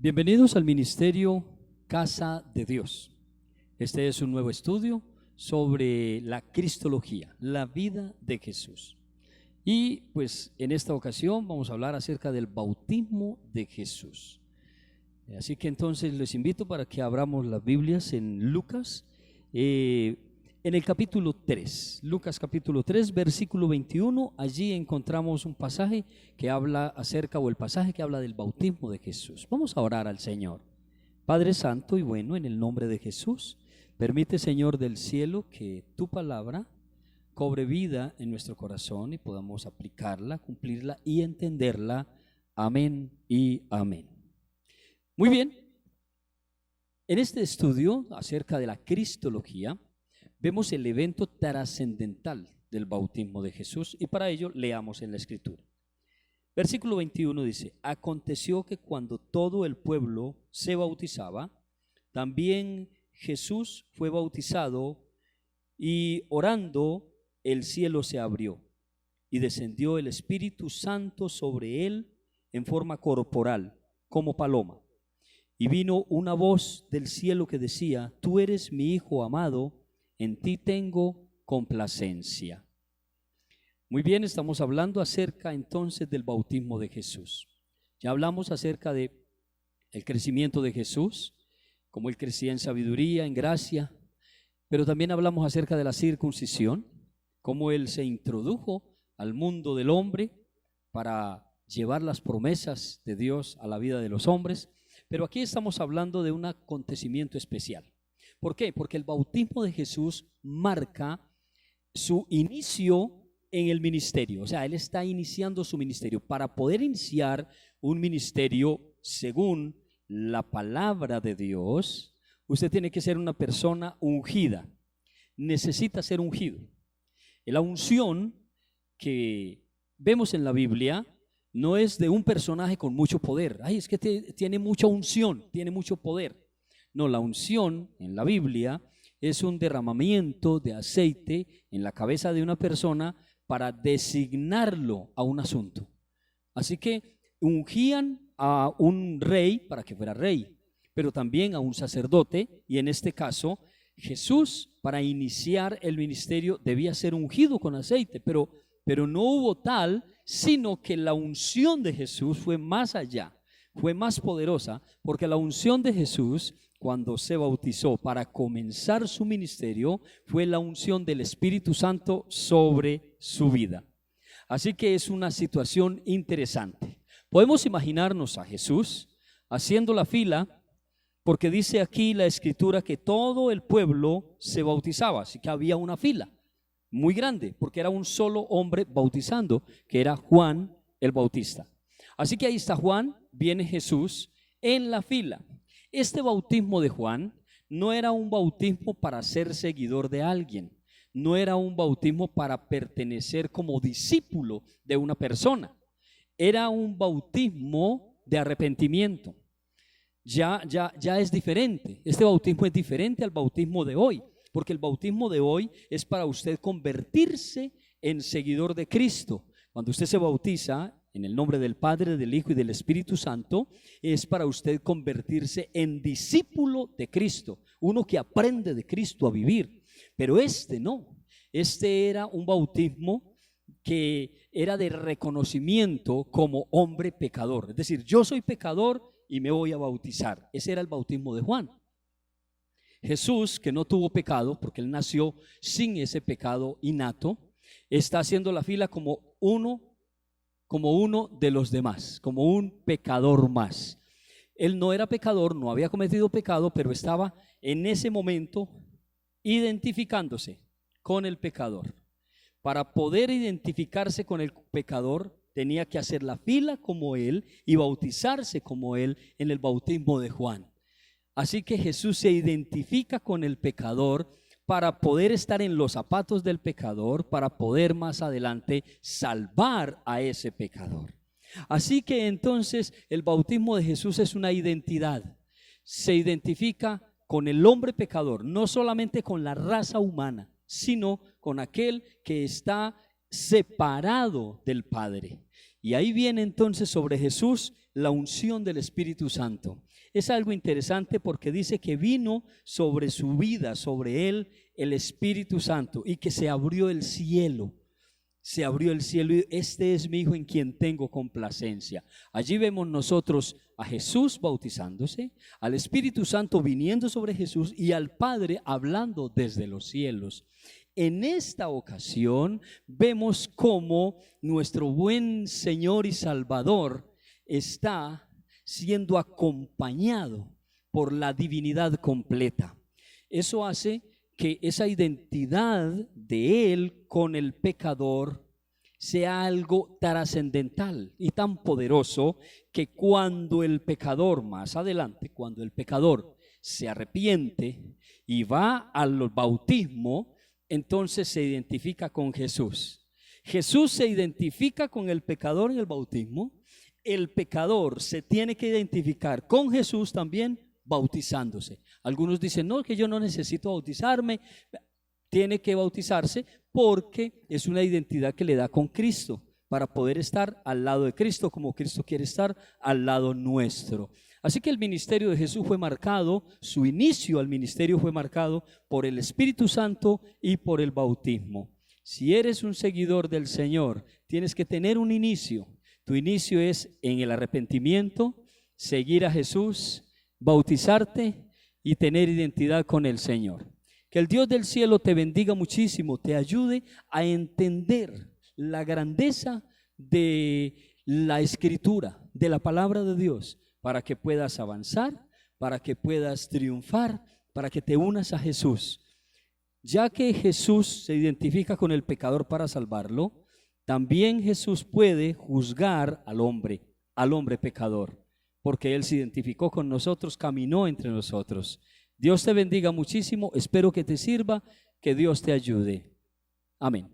Bienvenidos al Ministerio Casa de Dios. Este es un nuevo estudio sobre la Cristología, la vida de Jesús. Y pues en esta ocasión vamos a hablar acerca del bautismo de Jesús. Así que entonces les invito para que abramos las Biblias en Lucas, en el capítulo 3, Lucas capítulo 3, versículo 21, allí encontramos un pasaje que habla acerca, o el pasaje que habla del bautismo de Jesús. Vamos a orar al Señor. Padre Santo y bueno, en el nombre de Jesús, permite, Señor del cielo, que tu palabra cobre vida en nuestro corazón y podamos aplicarla, cumplirla y entenderla. Amén y amén. Muy bien, en este estudio acerca de la Cristología, vemos el evento trascendental del bautismo de Jesús y para ello leamos en la Escritura. Versículo 21 dice: aconteció que cuando todo el pueblo se bautizaba, también Jesús fue bautizado, y orando el cielo se abrió y descendió el Espíritu Santo sobre él en forma corporal, como paloma. Y vino una voz del cielo que decía: tú eres mi Hijo amado, en ti tengo complacencia. Muy bien, estamos hablando acerca entonces del bautismo de Jesús. Ya hablamos acerca de el crecimiento de Jesús, cómo él crecía en sabiduría, en gracia, pero también hablamos acerca de la circuncisión, cómo él se introdujo al mundo del hombre para llevar las promesas de Dios a la vida de los hombres. Pero aquí estamos hablando de un acontecimiento especial. ¿Por qué? Porque el bautismo de Jesús marca su inicio en el ministerio. O sea, él está iniciando su ministerio. Para poder iniciar un ministerio según la palabra de Dios, usted tiene que ser una persona ungida. Necesita ser ungido. La unción que vemos en la Biblia no es de un personaje con mucho poder. Ay, es que tiene mucha unción, tiene mucho poder. No, la unción en la Biblia es un derramamiento de aceite en la cabeza de una persona para designarlo a un asunto. Así que ungían a un rey para que fuera rey, pero también a un sacerdote, y en este caso Jesús, para iniciar el ministerio, debía ser ungido con aceite, pero no hubo tal, sino que la unción de Jesús fue más allá, fue más poderosa, porque la unción de Jesús, cuando se bautizó para comenzar su ministerio, fue la unción del Espíritu Santo sobre su vida. Así que es una situación interesante. Podemos imaginarnos a Jesús haciendo la fila, porque dice aquí la Escritura que todo el pueblo se bautizaba, así que había una fila muy grande, porque era un solo hombre bautizando, que era Juan el Bautista. Así que ahí está Juan, viene Jesús en la fila. Este bautismo de Juan no era un bautismo para ser seguidor de alguien, no era un bautismo para pertenecer como discípulo de una persona, era un bautismo de arrepentimiento. Ya es diferente, este bautismo es diferente al bautismo de hoy, porque el bautismo de hoy es para usted convertirse en seguidor de Cristo. Cuando usted se bautiza en el nombre del Padre, del Hijo y del Espíritu Santo, es para usted convertirse en discípulo de Cristo, uno que aprende de Cristo a vivir. Pero este no, este era un bautismo que era de reconocimiento como hombre pecador. Es decir, yo soy pecador y me voy a bautizar. Ese era el bautismo de Juan. Jesús, que no tuvo pecado, porque él nació sin ese pecado innato, está haciendo la fila como uno de los demás, como un pecador más. Él no era pecador, no había cometido pecado, pero estaba en ese momento identificándose con el pecador. Para poder identificarse con el pecador, tenía que hacer la fila como él y bautizarse como él en el bautismo de Juan. Así que Jesús se identifica con el pecador para poder estar en los zapatos del pecador, para poder más adelante salvar a ese pecador. Así que entonces el bautismo de Jesús es una identidad. Se identifica con el hombre pecador, no solamente con la raza humana, sino con aquel que está separado del Padre. Y ahí viene entonces sobre Jesús la unción del Espíritu Santo. Es algo interesante porque dice que vino sobre su vida, sobre él, el Espíritu Santo, y que se abrió el cielo. Se abrió el cielo y este es mi Hijo en quien tengo complacencia. Allí vemos nosotros a Jesús bautizándose, al Espíritu Santo viniendo sobre Jesús y al Padre hablando desde los cielos. En esta ocasión vemos cómo nuestro buen Señor y Salvador está siendo acompañado por la divinidad completa. Eso hace que esa identidad de Él con el pecador sea algo trascendental y tan poderoso que cuando el pecador, más adelante, cuando el pecador se arrepiente y va al bautismo, entonces se identifica con Jesús. Jesús se identifica con el pecador en el bautismo. El pecador se tiene que identificar con Jesús también bautizándose. Algunos dicen, no, que yo no necesito bautizarme. Tiene que bautizarse porque es una identidad que le da con Cristo para poder estar al lado de Cristo como Cristo quiere estar al lado nuestro. Así que el ministerio de Jesús fue marcado, su inicio al ministerio fue marcado por el Espíritu Santo y por el bautismo. Si eres un seguidor del Señor, tienes que tener un inicio. Tu inicio es en el arrepentimiento, seguir a Jesús, bautizarte y tener identidad con el Señor. Que el Dios del cielo te bendiga muchísimo, te ayude a entender la grandeza de la Escritura, de la palabra de Dios, para que puedas avanzar, para que puedas triunfar, para que te unas a Jesús. Ya que Jesús se identifica con el pecador para salvarlo, también Jesús puede juzgar al hombre pecador, porque Él se identificó con nosotros, caminó entre nosotros. Dios te bendiga muchísimo, espero que te sirva, que Dios te ayude. Amén.